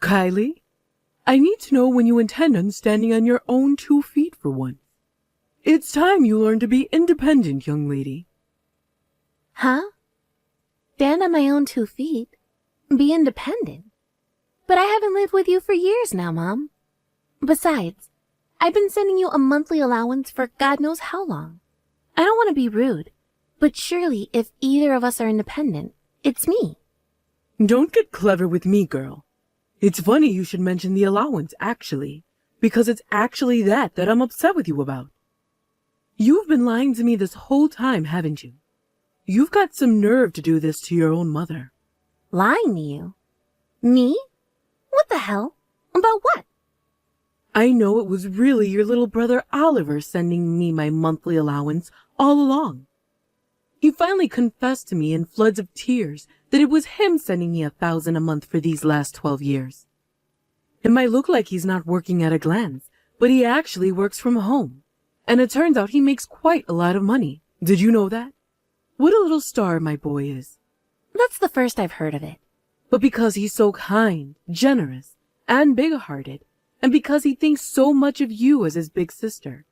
Kylie, I need to know when you intend on standing on your own 2 feet for once. It's time you learn to be independent, young lady. Huh? Stand on my own 2 feet? Be independent? But I haven't lived with you for years now, Mom. Besides, I've been sending you a monthly allowance for God knows how long. I don't want to be rude, but surely if either of us are independent, it's me. Don't get clever with me, girl. It's funny you should mention the allowance, actually, because it's actually that I'm upset with you about. You've been lying to me this whole time, haven't you? You've got some nerve to do this to your own mother. Lying to you? Me? What the hell? About what? I know it was really your little brother Oliver sending me my monthly allowance all along. He finally confessed to me in floods of tears that it was him sending me $1,000 a month for these last 12 years. It might look like he's not working at a glance, but he actually works from home. And it turns out he makes quite a lot of money. Did you know that? What a little star my boy is. That's the first I've heard of it. But because he's so kind, generous, and big-hearted, and because he thinks so much of you as his big sister,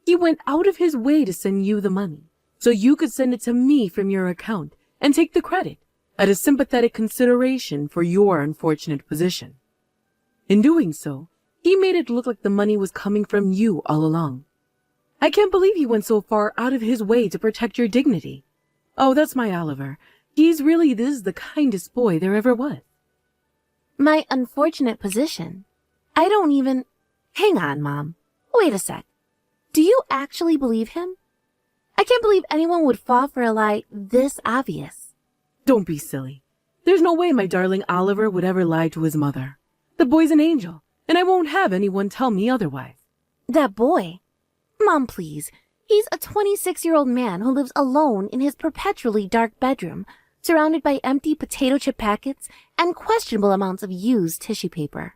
he went out of his way to send you the money, so you could send it to me from your account and take the credit at a sympathetic consideration for your unfortunate position. In doing so, he made it look like the money was coming from you all along. I can't believe he went so far out of his way to protect your dignity. Oh, that's my Oliver. This is the kindest boy there ever was. My unfortunate position? I don't even... Hang on, Mom. Wait a sec. Do you actually believe him? I can't believe anyone would fall for a lie this obvious. Don't be silly. There's no way my darling Oliver would ever lie to his mother. The boy's an angel, and I won't have anyone tell me otherwise. That boy? Mom, please. He's a 26-year-old man who lives alone in his perpetually dark bedroom, surrounded by empty potato chip packets and questionable amounts of used tissue paper.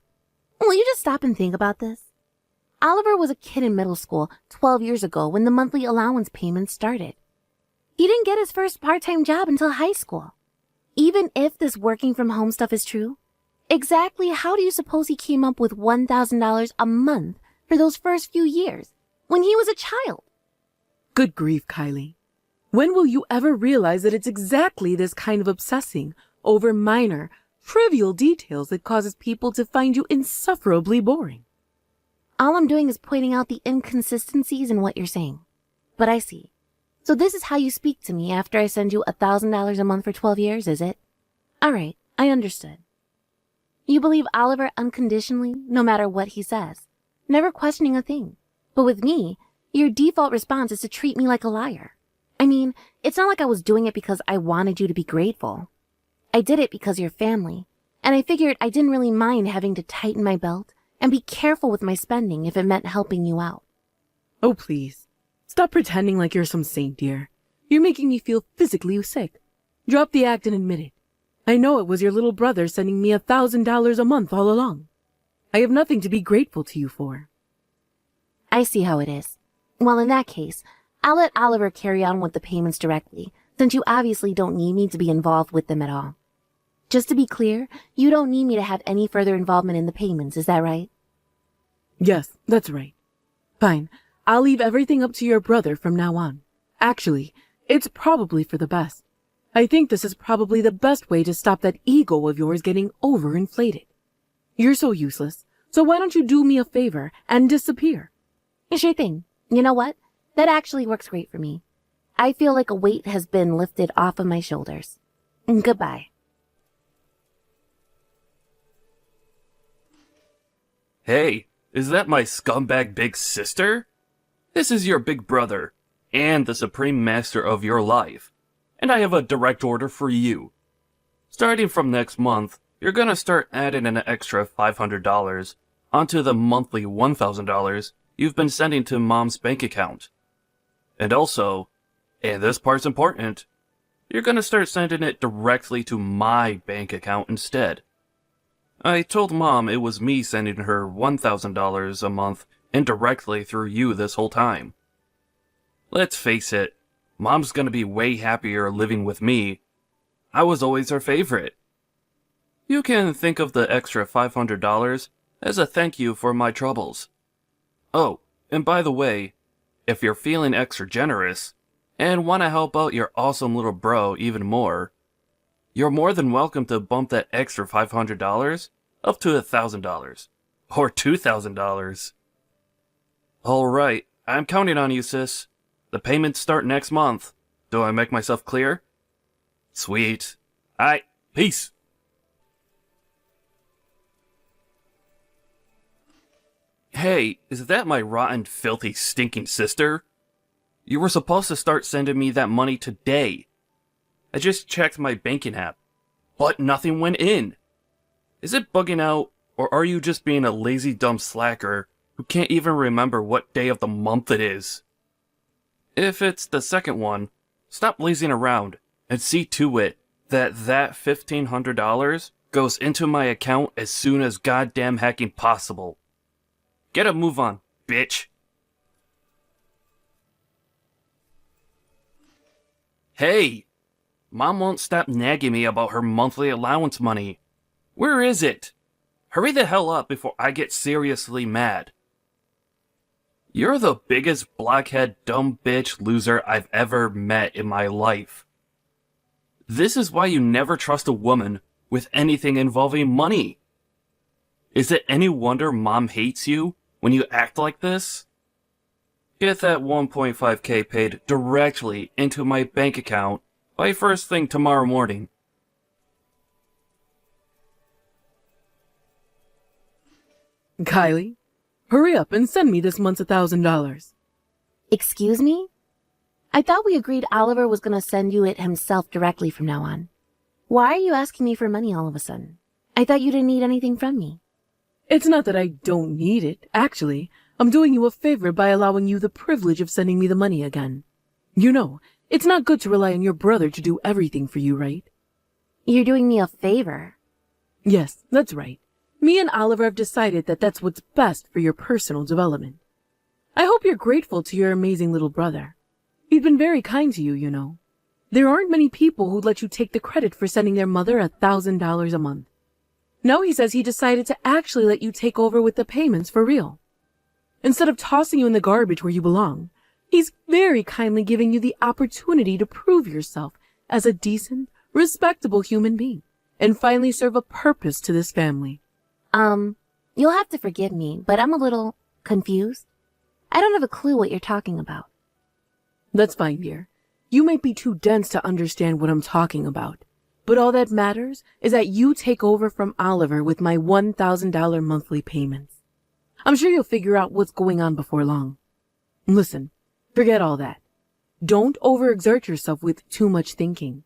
Will you just stop and think about this? Oliver was a kid in middle school 12 years ago when the monthly allowance payments started. He didn't get his first part-time job until high school. Even if this working from home stuff is true, exactly how do you suppose he came up with $1,000 a month for those first few years when he was a child? Good grief, Kylie. When will you ever realize that it's exactly this kind of obsessing over minor, trivial details that causes people to find you insufferably boring? All I'm doing is pointing out the inconsistencies in what you're saying. But I see. So this is how you speak to me after I send you $1,000 a month for 12 years, is it? All right, I understood. You believe Oliver unconditionally, no matter what he says, never questioning a thing. But with me, your default response is to treat me like a liar. I mean, it's not like I was doing it because I wanted you to be grateful. I did it because you're family, and I figured I didn't really mind having to tighten my belt and be careful with my spending if it meant helping you out. Oh, please. Stop pretending like you're some saint, dear. You're making me feel physically sick. Drop the act and admit it. I know it was your little brother sending me $1,000 a month all along. I have nothing to be grateful to you for. I see how it is. Well, in that case, I'll let Oliver carry on with the payments directly, since you obviously don't need me to be involved with them at all. Just to be clear, you don't need me to have any further involvement in the payments, is that right? Yes, that's right. Fine, I'll leave everything up to your brother from now on. Actually, it's probably for the best. I think this is probably the best way to stop that ego of yours getting overinflated. You're so useless, so why don't you do me a favor and disappear? Sure thing. You know what? That actually works great for me. I feel like a weight has been lifted off of my shoulders. Goodbye. Hey, is that my scumbag big sister? This is your big brother, and the supreme master of your life. And I have a direct order for you. Starting from next month, you're gonna start adding an extra $500 onto the monthly $1,000 you've been sending to Mom's bank account. And also, and this part's important, you're gonna start sending it directly to my bank account instead. I told Mom it was me sending her $1,000 a month indirectly through you this whole time. Let's face it, Mom's gonna be way happier living with me. I was always her favorite. You can think of the extra $500 as a thank you for my troubles. Oh, and by the way, if you're feeling extra generous and want to help out your awesome little bro even more, you're more than welcome to bump that extra $500 up to $1,000 or $2,000. Alright, I'm counting on you, sis. The payments start next month. Do I make myself clear? Sweet. Alright, peace. Hey, is that my rotten, filthy, stinking sister? You were supposed to start sending me that money today. I just checked my banking app, but nothing went in. Is it bugging out, or are you just being a lazy dumb slacker who can't even remember what day of the month it is? If it's the second one, stop lazing around and see to it that $1,500 goes into my account as soon as goddamn hacking possible. Get a move on, bitch. Hey! Mom won't stop nagging me about her monthly allowance money. Where is it? Hurry the hell up before I get seriously mad. You're the biggest blockhead dumb bitch loser I've ever met in my life. This is why you never trust a woman with anything involving money. Is it any wonder Mom hates you when you act like this? Get that 1.5K paid directly into my bank account by first thing tomorrow morning. Kylie, hurry up and send me this month's $1,000. Excuse me? I thought we agreed Oliver was going to send you it himself directly from now on. Why are you asking me for money all of a sudden? I thought you didn't need anything from me. It's not that I don't need it. Actually, I'm doing you a favor by allowing you the privilege of sending me the money again. You know, it's not good to rely on your brother to do everything for you, right? You're doing me a favor. Yes, that's right. Me and Oliver have decided that that's what's best for your personal development. I hope you're grateful to your amazing little brother. He's been very kind to you, you know. There aren't many people who'd let you take the credit for sending their mother $1,000 a month. Now he says he decided to actually let you take over with the payments for real. Instead of tossing you in the garbage where you belong, he's very kindly giving you the opportunity to prove yourself as a decent, respectable human being and finally serve a purpose to this family. You'll have to forgive me, but I'm a little confused. I don't have a clue what you're talking about. That's fine, dear. You might be too dense to understand what I'm talking about. But all that matters is that you take over from Oliver with my $1,000 monthly payments. I'm sure you'll figure out what's going on before long. Listen, forget all that. Don't overexert yourself with too much thinking.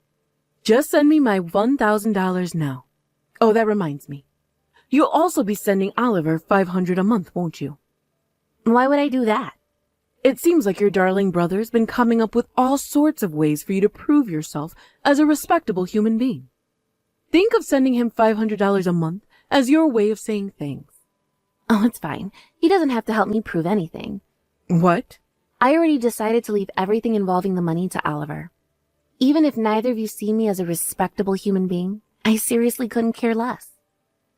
Just send me my $1,000 now. Oh, that reminds me. You'll also be sending Oliver $500 a month, won't you? Why would I do that? It seems like your darling brother's been coming up with all sorts of ways for you to prove yourself as a respectable human being. Think of sending him $500 a month as your way of saying thanks. Oh, it's fine. He doesn't have to help me prove anything. What? I already decided to leave everything involving the money to Oliver. Even if neither of you see me as a respectable human being, I seriously couldn't care less.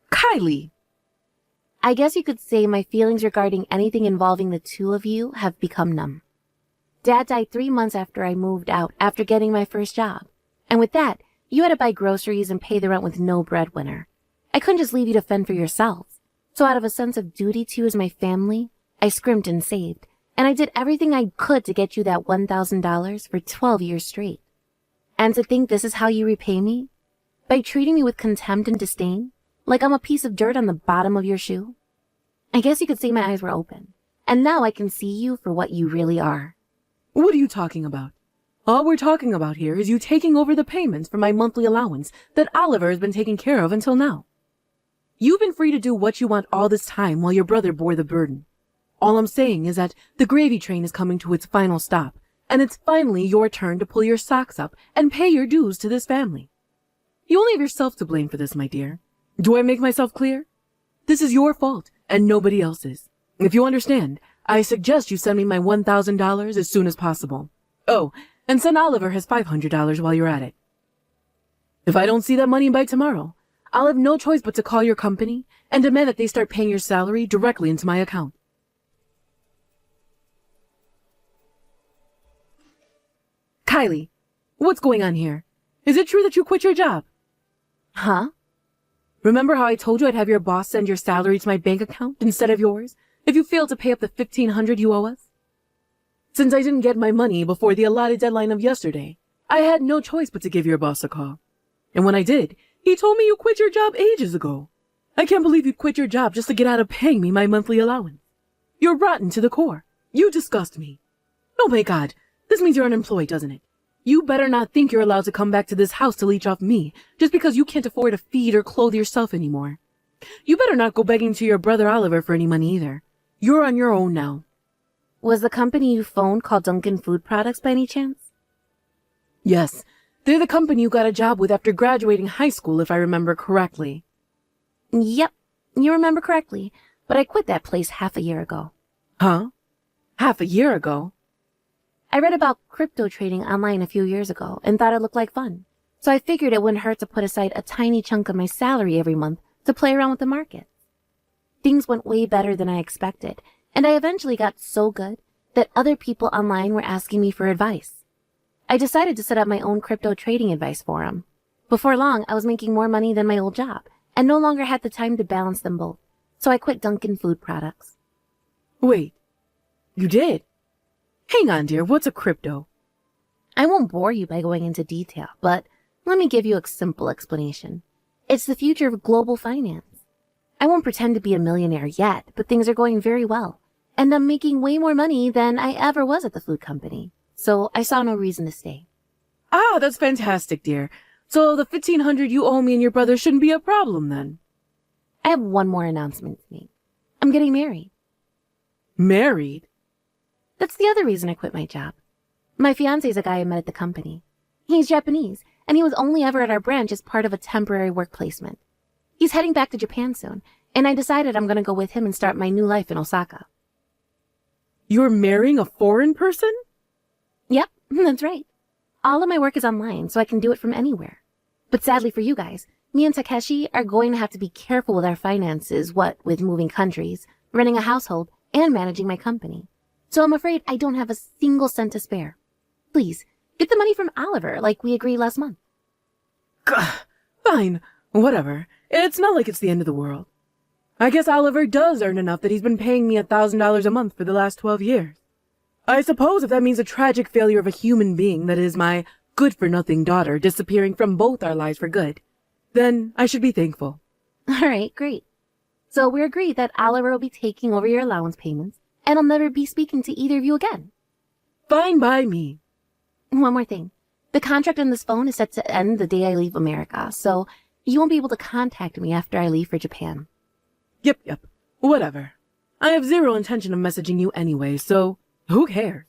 Kylie! I guess you could say my feelings regarding anything involving the two of you have become numb. Dad died 3 months after I moved out after getting my first job. And with that, you had to buy groceries and pay the rent with no breadwinner. I couldn't just leave you to fend for yourselves. So out of a sense of duty to you as my family, I scrimped and saved. And I did everything I could to get you that $1,000 for 12 years straight. And to think this is how you repay me? By treating me with contempt and disdain? Like I'm a piece of dirt on the bottom of your shoe? I guess you could say my eyes were open. And now I can see you for what you really are. What are you talking about? All we're talking about here is you taking over the payments for my monthly allowance that Oliver has been taking care of until now. You've been free to do what you want all this time while your brother bore the burden. All I'm saying is that the gravy train is coming to its final stop, and it's finally your turn to pull your socks up and pay your dues to this family. You only have yourself to blame for this, my dear. Do I make myself clear? This is your fault and nobody else's. If you understand, I suggest you send me my $1,000 as soon as possible. Oh, and send Oliver his $500 while you're at it. If I don't see that money by tomorrow, I'll have no choice but to call your company and demand that they start paying your salary directly into my account. Kylie, what's going on here? Is it true that you quit your job? Huh? Remember how I told you I'd have your boss send your salary to my bank account instead of yours if you failed to pay up the $1,500 you owe us? Since I didn't get my money before the allotted deadline of yesterday, I had no choice but to give your boss a call. And when I did, he told me you quit your job ages ago. I can't believe you quit your job just to get out of paying me my monthly allowance. You're rotten to the core. You disgust me. Oh my God, this means you're unemployed, doesn't it? You better not think you're allowed to come back to this house to leech off me just because you can't afford to feed or clothe yourself anymore. You better not go begging to your brother Oliver for any money either. You're on your own now. Was the company you phoned called Dunkin' Food Products by any chance? Yes, they're the company you got a job with after graduating high school, if I remember correctly. Yep, you remember correctly, but I quit that place half a year ago. Huh? Half a year ago? I read about crypto trading online a few years ago and thought it looked like fun. So I figured it wouldn't hurt to put aside a tiny chunk of my salary every month to play around with the market. Things went way better than I expected, and I eventually got so good that other people online were asking me for advice. I decided to set up my own crypto trading advice forum. Before long, I was making more money than my old job and no longer had the time to balance them both. So I quit Dunkin' Food Products. Wait, you did? Hang on, dear, what's a crypto? I won't bore you by going into detail, but let me give you a simple explanation. It's the future of global finance. I won't pretend to be a millionaire yet, but things are going very well, and I'm making way more money than I ever was at the food company, so I saw no reason to stay. Ah, that's fantastic, dear. So the $1,500 you owe me and your brother shouldn't be a problem then. I have one more announcement to make. I'm getting married. Married? That's the other reason I quit my job. My fiancé's a guy I met at the company. He's Japanese, and he was only ever at our branch as part of a temporary work placement. He's heading back to Japan soon, and I decided I'm going to go with him and start my new life in Osaka. You're marrying a foreign person? Yep, that's right. All of my work is online, so I can do it from anywhere. But sadly for you guys, me and Takeshi are going to have to be careful with our finances, what with moving countries, running a household, and managing my company. So I'm afraid I don't have a single cent to spare. Please, get the money from Oliver like we agreed last month. Fine, whatever. It's not like it's the end of the world. I guess Oliver does earn enough that he's been paying me $1,000 a month for the last 12 years. I suppose if that means a tragic failure of a human being that is my good-for-nothing daughter disappearing from both our lives for good, then I should be thankful. All right, great. So we agreed that Oliver will be taking over your allowance payments, and I'll never be speaking to either of you again. Fine by me. One more thing. The contract on this phone is set to end the day I leave America, so you won't be able to contact me after I leave for Japan. Yep. Whatever. I have zero intention of messaging you anyway, so who cares?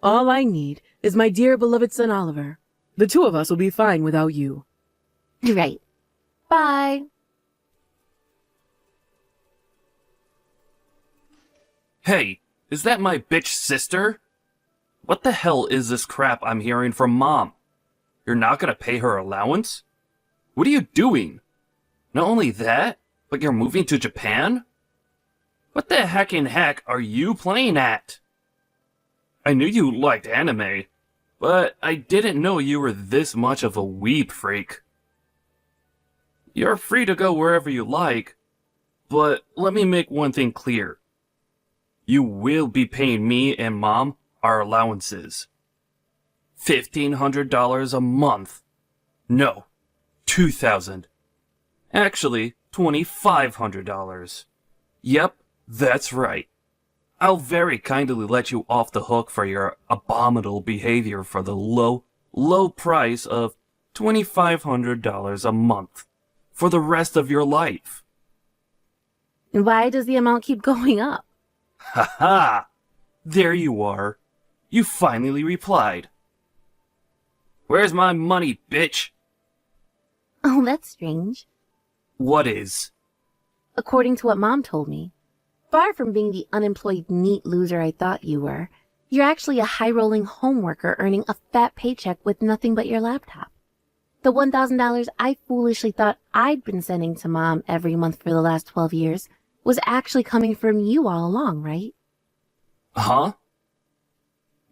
All I need is my dear beloved son Oliver. The two of us will be fine without you. Right. Bye. Hey, is that my bitch sister? What the hell is this crap I'm hearing from Mom? You're not gonna pay her allowance? What are you doing? Not only that, but you're moving to Japan? What the heckin' heck are you playing at? I knew you liked anime, but I didn't know you were this much of a weeb freak. You're free to go wherever you like, but let me make one thing clear. You will be paying me and Mom our allowances. $1,500 a month. No, $2,000. Actually, $2,500. Yep, that's right. I'll very kindly let you off the hook for your abominable behavior for the low price of $2,500 a month for the rest of your life. Why does the amount keep going up? Ha ha! There you are. You finally replied. Where's my money, bitch? Oh, that's strange. What is? According to what Mom told me, far from being the unemployed neat loser I thought you were, you're actually a high-rolling home worker earning a fat paycheck with nothing but your laptop. The $1,000 I foolishly thought I'd been sending to Mom every month for the last 12 years was actually coming from you all along, right? Huh?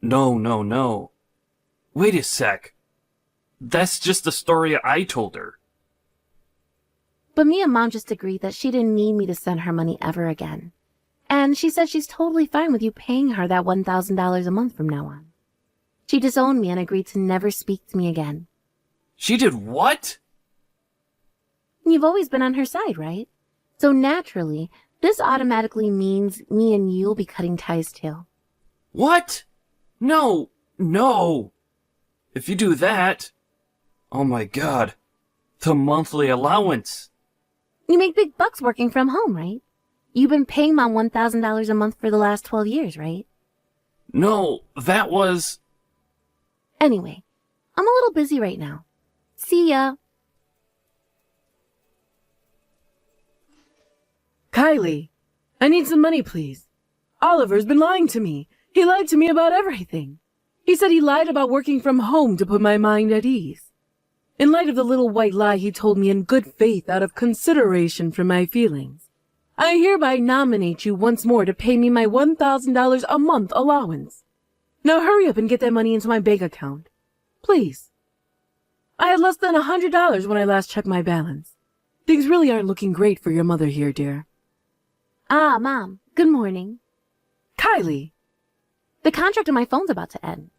No. Wait a sec. That's just the story I told her. But me and Mom just agreed that she didn't need me to send her money ever again. And she said she's totally fine with you paying her that $1,000 a month from now on. She disowned me and agreed to never speak to me again. She did what? You've always been on her side, right? So naturally, this automatically means me and you'll be cutting ties too. What? No. If you do that... Oh my god. The monthly allowance. You make big bucks working from home, right? You've been paying Mom $1,000 a month for the last 12 years, right? No, that was... Anyway, I'm a little busy right now. See ya. Kylie, I need some money, please. Oliver's been lying to me. He lied to me about everything. He said he lied about working from home to put my mind at ease. In light of the little white lie he told me in good faith out of consideration for my feelings, I hereby nominate you once more to pay me my $1,000 a month allowance. Now hurry up and get that money into my bank account. Please. I had less than $100 when I last checked my balance. Things really aren't looking great for your mother here, dear. Ah, Mom. Good morning. Kylie! The contract on my phone's about to end.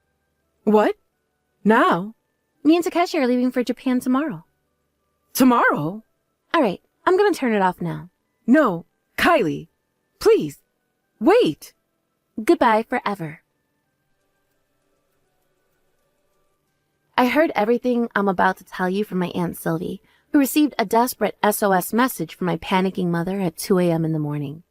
What? Now? Me and Takeshi are leaving for Japan tomorrow. Tomorrow? All right, I'm gonna turn it off now. No, Kylie. Please. Wait. Goodbye forever. I heard everything I'm about to tell you from my Aunt Sylvie, who received a desperate SOS message from my panicking mother at 2 a.m. in the morning.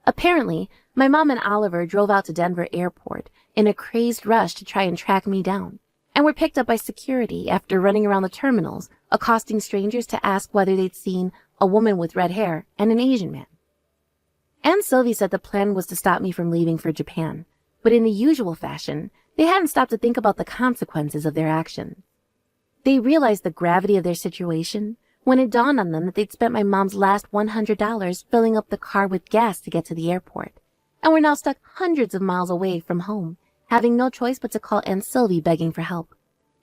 Apparently, my mom and Oliver drove out to Denver Airport in a crazed rush to try and track me down, and were picked up by security after running around the terminals, accosting strangers to ask whether they'd seen a woman with red hair and an Asian man. Aunt Sylvie said the plan was to stop me from leaving for Japan, but in the usual fashion, they hadn't stopped to think about the consequences of their actions. They realized the gravity of their situation when it dawned on them that they'd spent my mom's last $100 filling up the car with gas to get to the airport, and were now stuck hundreds of miles away from home, having no choice but to call Aunt Sylvie begging for help.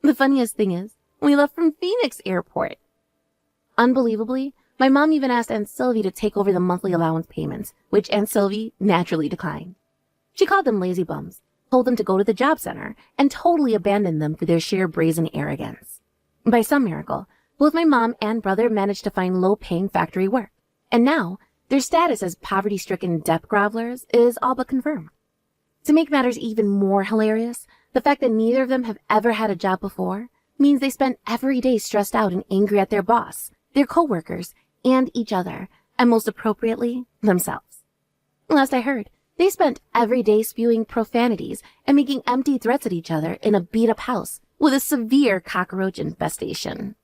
The funniest thing is, we left from Phoenix Airport. Unbelievably, my mom even asked Aunt Sylvie to take over the monthly allowance payments, which Aunt Sylvie naturally declined. She called them lazy bums, told them to go to the job center, and totally abandoned them for their sheer brazen arrogance. By some miracle, both my mom and brother managed to find low-paying factory work, and now their status as poverty-stricken debt grovelers is all but confirmed. To make matters even more hilarious, the fact that neither of them have ever had a job before means they spend every day stressed out and angry at their boss, their coworkers, and each other, and most appropriately, themselves. Last I heard, they spent every day spewing profanities and making empty threats at each other in a beat-up house with a severe cockroach infestation.